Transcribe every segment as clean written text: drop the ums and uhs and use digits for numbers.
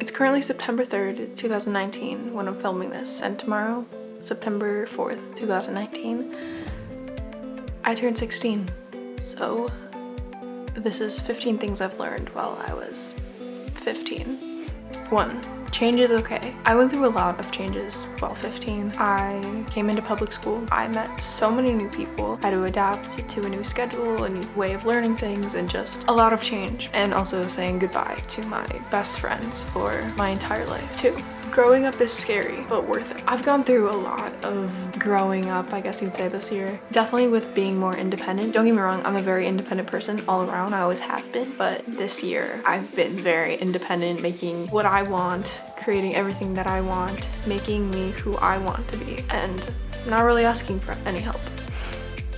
It's currently September 3rd, 2019 when I'm filming this, and tomorrow, September 4th, 2019, I turned 16. So this is 15 things I've learned while I was 15. 1. Change is okay. I went through a lot of changes while 15. I came into public school. I met so many new people. I had to adapt to a new schedule, a new way of learning things, and just a lot of change. And also saying goodbye to my best friends for my entire life. 2. Growing up is scary, but worth it. I've gone through a lot of growing up, I guess you'd say, this year. Definitely with being more independent. Don't get me wrong, I'm a very independent person all around. I always have been. But this year, I've been very independent, making what I want, creating everything that I want, making me who I want to be, and not really asking for any help.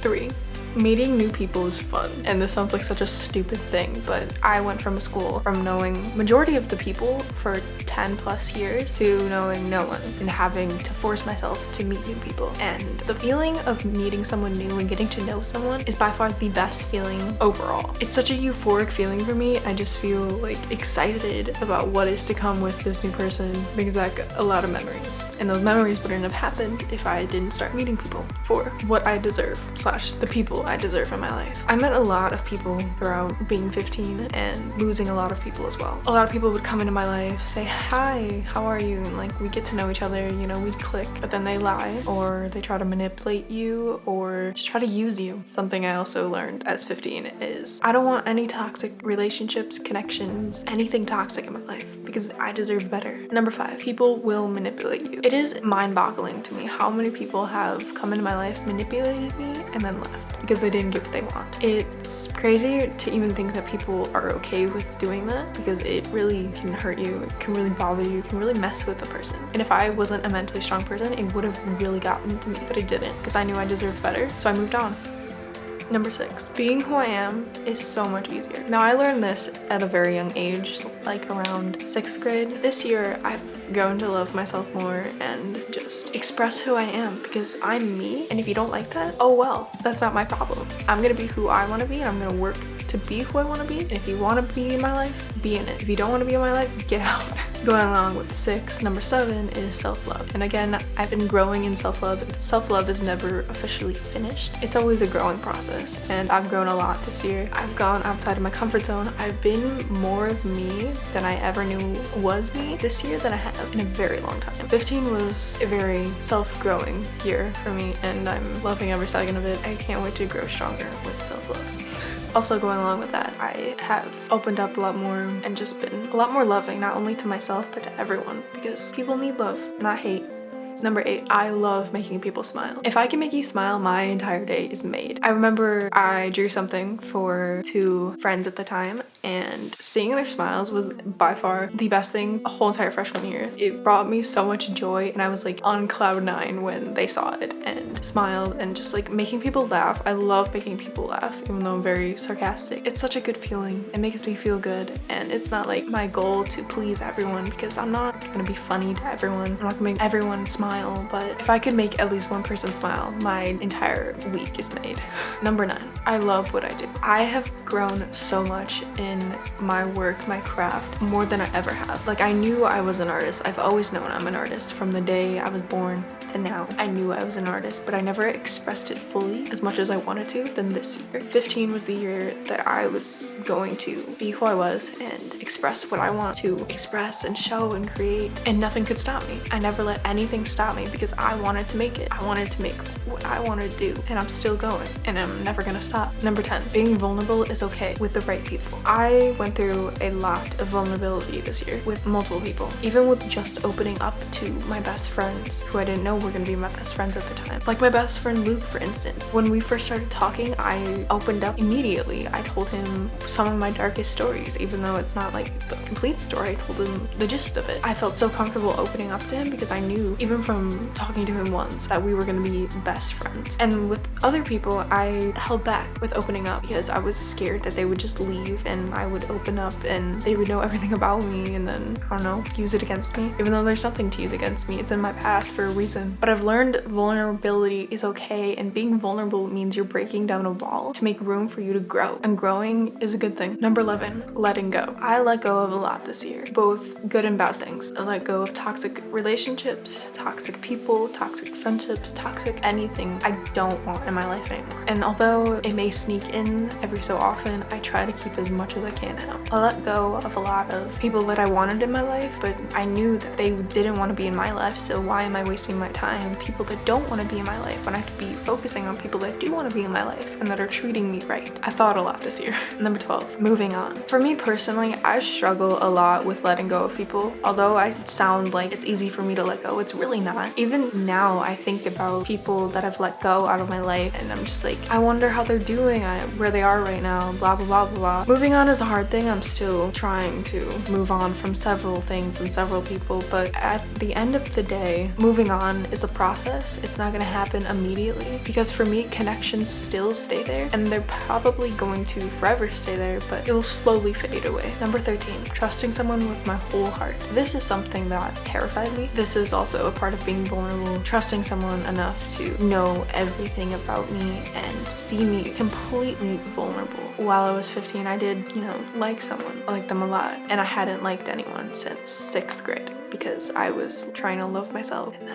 3. Meeting new people is fun. And this sounds like such a stupid thing, but I went from a school from knowing majority of the people for 10 plus years to knowing no one and having to force myself to meet new people. And the feeling of meeting someone new and getting to know someone is by far the best feeling overall. It's such a euphoric feeling for me. I just feel like excited about what is to come with this new person. It brings back a lot of memories. And those memories wouldn't have happened if I didn't start meeting people. 4. What I deserve / the people I deserve in my life. I met a lot of people throughout being 15 and losing a lot of people as well. A lot of people would come into my life, say, hi, how are you? And like, we get to know each other, you know, we'd click, but then they lie or they try to manipulate you or just try to use you. Something I also learned as 15 is I don't want any toxic relationships, connections, anything toxic in my life because I deserve better. 5. People will manipulate you. It is mind-boggling to me how many people have come into my life, manipulated me, and then left because they didn't get what they want. It's crazy to even think that people are okay with doing that because it really can hurt you, it can really bother you, it can really mess with a person. And if I wasn't a mentally strong person, it would have really gotten to me, but it didn't because I knew I deserved better, so I moved on. 6. Being who I am is so much easier. Now, I learned this at a very young age, like around 6th grade. This year, I've grown to love myself more and just express who I am because I'm me. And if you don't like that, oh well, that's not my problem. I'm gonna be who I want to be and I'm gonna work to be who I want to be. And if you want to be in my life, be in it. If you don't want to be in my life, get out. Going along with 6, 7 is self-love. And again, I've been growing in self-love. Self-love is never officially finished. It's always a growing process. And I've grown a lot this year. I've gone outside of my comfort zone. I've been more of me than I ever knew was me this year than I have in a very long time. 15 was a very self-growing year for me and I'm loving every second of it. I can't wait to grow stronger with self-love. Also going along with that, I have opened up a lot more and just been a lot more loving, not only to myself, but to everyone, because people need love, not hate. 8, I love making people smile. If I can make you smile, my entire day is made. I remember I drew something for 2 friends at the time and seeing their smiles was by far the best thing the whole entire freshman year. It brought me so much joy and I was like on cloud 9 when they saw it and smiled and just like making people laugh. I love making people laugh even though I'm very sarcastic. It's such a good feeling. It makes me feel good and it's not like my goal to please everyone because I'm not gonna be funny to everyone. I'm not gonna make everyone smile, but if I could make at least one person smile, my entire week is made. 9, I love what I do. I have grown so much in my work, my craft, more than I ever have. Like I knew I was an artist. I've always known I'm an artist from the day I was born to now. I knew I was an artist, but I never expressed it fully as much as I wanted to. Then this year, 15 was the year that I was going to be who I was and express what I want to express and show and create, and nothing could stop me. I never let anything stop me because I wanted to make it. I wanted to make what I wanted to do, and I'm still going, and I'm never gonna stop. 10, being vulnerable is okay with the right people. I went through a lot of vulnerability this year with multiple people, even with just opening up to my best friends who I didn't know were gonna be my best friends at the time. Like my best friend Luke, for instance. When we first started talking, I opened up immediately. I told him some of my darkest stories, even though it's not like the complete story. I told him the gist of it. I felt so comfortable opening up to him because I knew, even from talking to him once, that we were gonna be best friends. And with other people, I held back with opening up because I was scared that they would just leave and I would open up and they would know everything about me and then, I don't know, use it against me. Even though there's nothing to use against me, it's in my past for a reason. person, but I've learned vulnerability is okay, and being vulnerable means you're breaking down a wall to make room for you to grow, and growing is a good thing. Number 11, letting go. I let go of a lot this year, both good and bad things. I let go of toxic relationships, toxic people, toxic friendships, toxic anything I don't want in my life anymore. And although it may sneak in every so often, I try to keep as much as I can out. I let go of a lot of people that I wanted in my life, but I knew that they didn't want to be in my life, so why am I wasting my time? People that don't want to be in my life when I could be focusing on people that do want to be in my life and that are treating me right. I thought a lot this year. Number 12, moving on. For me personally, I struggle a lot with letting go of people. Although I sound like it's easy for me to let go, it's really not. Even now, I think about people that I've let go out of my life, and I'm just like, I wonder how they're doing, where they are right now, blah, blah, blah, blah, blah. Moving on is a hard thing. I'm still trying to move on from several things and several people, but at the end of the day, moving on is a process. It's not gonna happen immediately, because for me, connections still stay there, and they're probably going to forever stay there, but it will slowly fade away. Number 13, trusting someone with my whole heart. This is something that terrified me. This is also a part of being vulnerable, trusting someone enough to know everything about me and see me completely vulnerable. While I was 15, I did, like someone. I liked them a lot, and I hadn't liked anyone since 6th grade because I was trying to love myself. And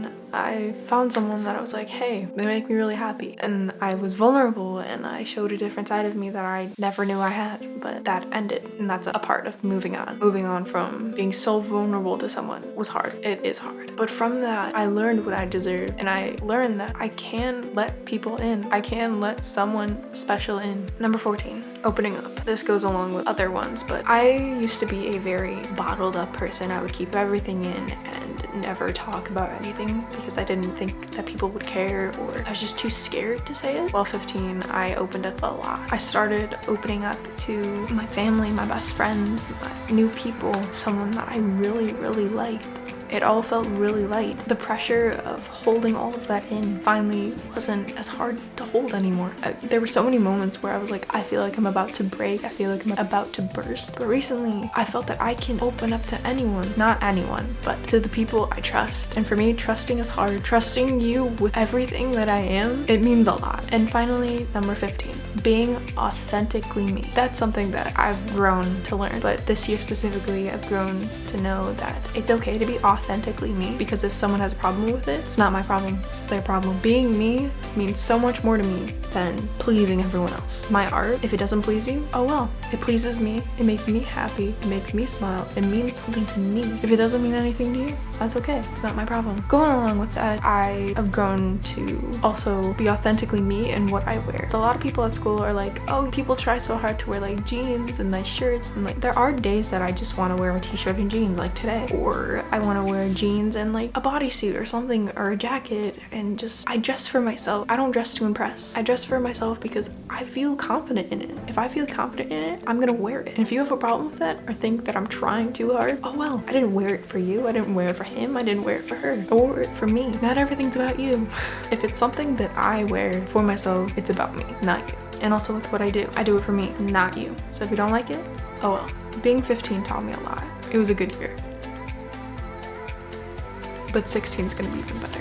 then I found someone that I was like, hey, they make me really happy. And I was vulnerable, and I showed a different side of me that I never knew I had, but that ended. And that's a part of moving on. Moving on from being so vulnerable to someone was hard. It is hard. But from that, I learned what I deserve, and I learned that I can let people in. I can let someone special in. Number 14, opening up. This goes along with other ones, but I used to be a very bottled up person. I would keep everything in and never talk about anything because I didn't think that people would care, or I was just too scared to say it. While 15, I opened up a lot. I started opening up to my family, my best friends, my new people, someone that I really, really liked. It all felt really light. The pressure of holding all of that in finally wasn't as hard to hold anymore. There were so many moments where I was like, I feel like I'm about to break. I feel like I'm about to burst. But recently, I felt that I can open up to anyone. Not anyone, but to the people I trust. And for me, trusting is hard. Trusting you with everything that I am, it means a lot. And finally, number 15, being authentically me. That's something that I've grown to learn. But this year specifically, I've grown to know that it's okay to be authentically me, because if someone has a problem with it, it's not my problem, it's their problem. Being me means so much more to me than pleasing everyone else. My art, if it doesn't please you, oh well. It pleases me, it makes me happy, it makes me smile, it means something to me. If it doesn't mean anything to you, that's okay, it's not my problem. Going along with that, I have grown to also be authentically me in what I wear. So a lot of people at school are like, oh, people try so hard to wear like jeans and nice shirts, and like there are days that I just want to wear a t-shirt and jeans like today, or I want to wear jeans and like a bodysuit or something, or a jacket, and just I dress for myself. I don't dress to impress. I dress for myself because I feel confident in it. If I feel confident in it, I'm gonna wear it. And if you have a problem with that or think that I'm trying too hard, oh well, I didn't wear it for you, I didn't wear it for him, I didn't wear it for her. I wore it for me. Not everything's about you. If it's something that I wear for myself, it's about me, not you. And also with what I do it for me, not you. So if you don't like it, oh well. Being 15 taught me a lot. It was a good year. But 16 is gonna be even better.